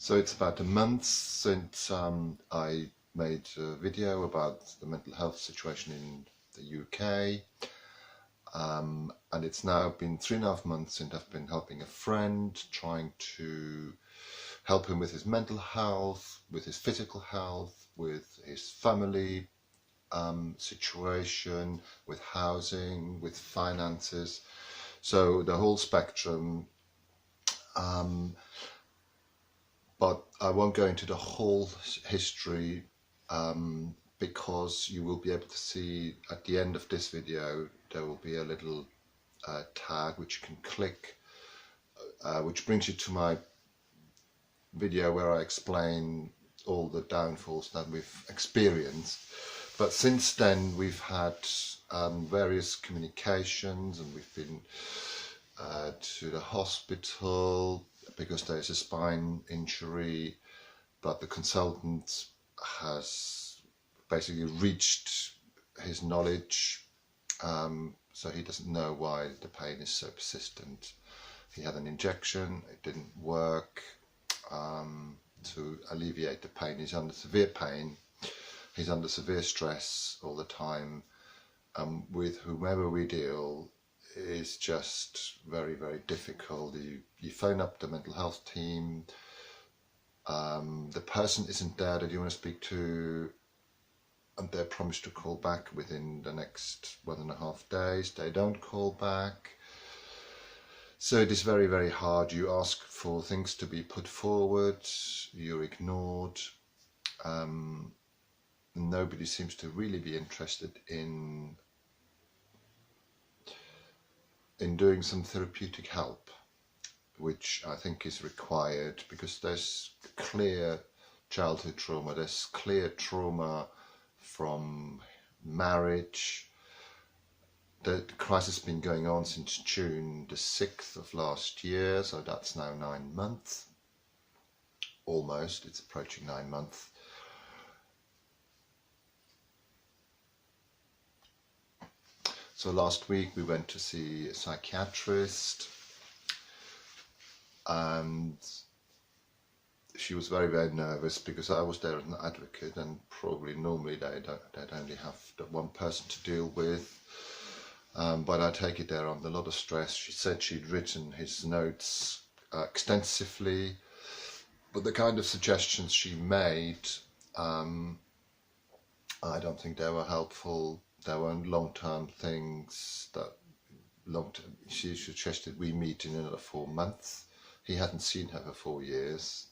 So it's about a month since I made a video about the mental health situation in the UK, and it's now been 3.5 months since I've been helping a friend, trying to help him with his mental health, with his physical health, with his family situation, with housing, with finances, so the whole spectrum. But I won't go into the whole history because you will be able to see at the end of this video there will be a little tag which you can click, which brings you to my video where I explain all the downfalls that we've experienced. But since then we've had various communications, and we've been to the hospital because there's a spine injury, but the consultant has basically reached his knowledge, so he doesn't know why the pain is so persistent. He had an injection, it didn't work to alleviate the pain. He's under severe pain, he's under severe stress all the time, with whomever we deal is just very, very difficult. You phone up the mental health team, the person isn't there that you want to speak to, and they're promised to call back within the next 1.5 days. They don't call back. So it is very, very hard. You ask for things to be put forward, you're ignored. Nobody seems to really be interested in doing some therapeutic help, which I think is required, because there's clear childhood trauma, there's clear trauma from marriage. The crisis has been going on since June the 6th of last year, so that's now 9 months, almost, it's approaching 9 months. So last week we went to see a psychiatrist, and she was very, very nervous because I was there as an advocate, and probably normally they'd only have one person to deal with. But I take it they're under a lot of stress. She said she'd written his notes extensively, but the kind of suggestions she made, I don't think they were helpful. There weren't long-term things that she suggested we meet in another 4 months. He hadn't seen her for 4 years.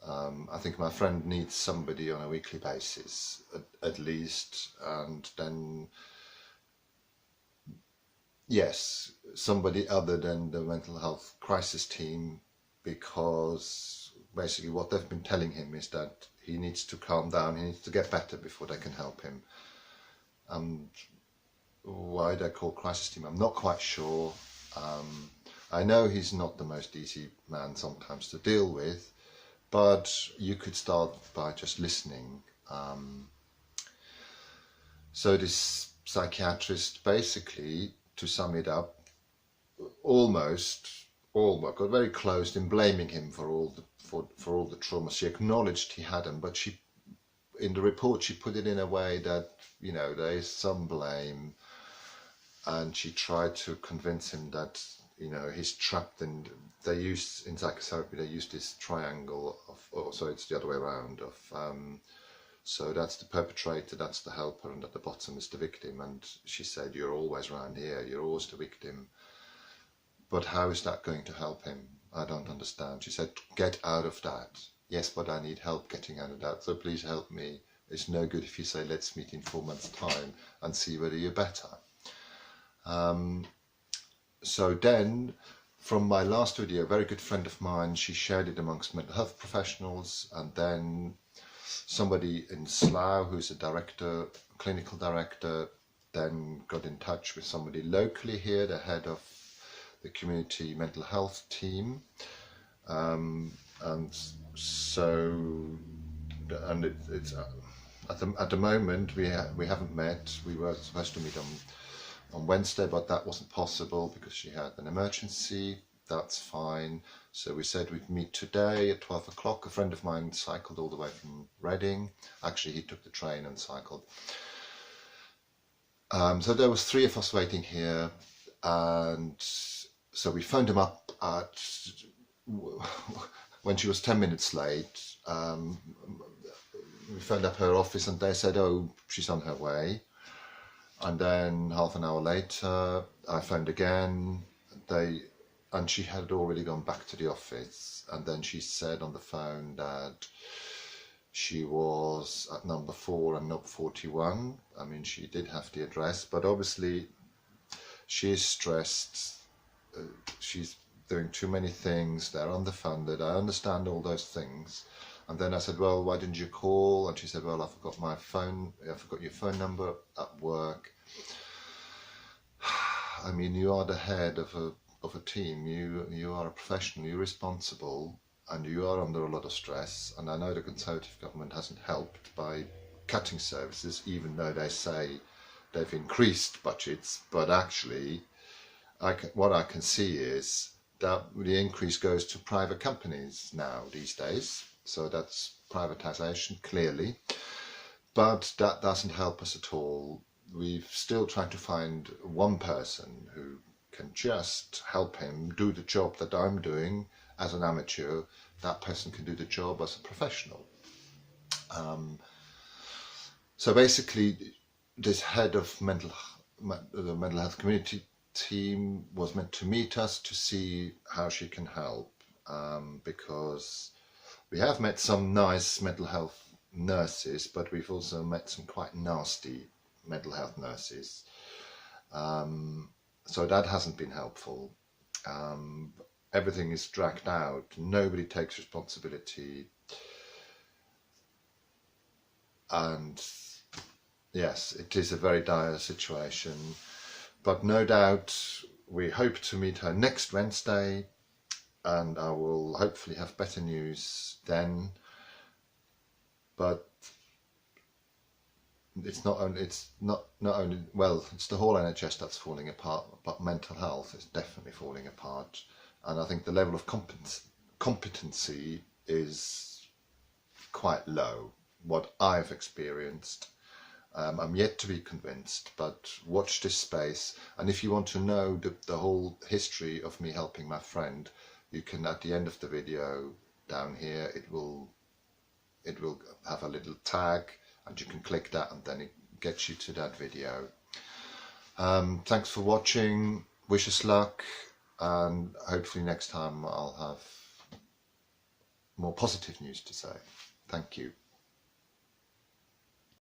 I think my friend needs somebody on a weekly basis, at least, and then, yes, somebody other than the mental health crisis team, because basically what they've been telling him is that he needs to calm down, he needs to get better before they can help him. Why they're called crisis team, I'm not quite sure. I know he's not the most easy man sometimes to deal with, but you could start by just listening. So this psychiatrist, basically, to sum it up, almost got very close in blaming him for all the trauma. She acknowledged he had them, but in the report she put it in a way that, you know, there is some blame, and she tried to convince him that, you know, he's trapped in, in psychotherapy they use this triangle of, so it's the other way around, so that's the perpetrator, that's the helper, and at the bottom is the victim. And she said, you're always around here, you're always the victim. But how is that going to help him? I don't understand. She said, get out of that. Yes, but I need help getting out of that, so please help me. It's no good if you say, let's meet in 4 months' time and see whether you're better. So then, from my last video, a very good friend of mine, she shared it amongst mental health professionals, and then somebody in Slough, who's a director, clinical director, then got in touch with somebody locally here, the head of the community mental health team. And it's at the moment we haven't met. We were supposed to meet on Wednesday, but that wasn't possible because she had an emergency. That's fine. So we said we'd meet today at 12 o'clock. A friend of mine cycled all the way from Reading. Actually, he took the train and cycled. So there was 3 of us waiting here, and so we phoned him up when she was 10 minutes late. We phoned up her office and they said, oh, she's on her way. And then half an hour later, I phoned again. And she had already gone back to the office. And then she said on the phone that she was at number 4 and not 41. I mean, she did have the address, but obviously she is stressed. She's doing too many things. They're underfunded. I understand all those things. And then I said, well, why didn't you call? And she said, well, I forgot my phone. I forgot your phone number at work. I mean, you are the head of a team. You are a professional. You're responsible, and you are under a lot of stress. And I know the Conservative government hasn't helped by cutting services, even though they say they've increased budgets. But actually, what I can see is that the increase goes to private companies now these days. So that's privatization, clearly. But that doesn't help us at all. We've still tried to find one person who can just help him do the job that I'm doing as an amateur. That person can do the job as a professional. So basically, this head of the mental health community team was meant to meet us to see how she can help, because we have met some nice mental health nurses, but we've also met some quite nasty mental health nurses. So that hasn't been helpful. Everything is dragged out. Nobody takes responsibility. And yes, it is a very dire situation. But no doubt we hope to meet her next Wednesday, and I will hopefully have better news then. But it's not only well, it's the whole NHS that's falling apart, but mental health is definitely falling apart. And I think the level of competency is quite low, what I've experienced. I'm yet to be convinced, but watch this space. And if you want to know the whole history of me helping my friend, you can, at the end of the video down here, it will have a little tag, and you can click that, and then it gets you to that video. Thanks for watching. Wish us luck, and hopefully next time I'll have more positive news to say. Thank you.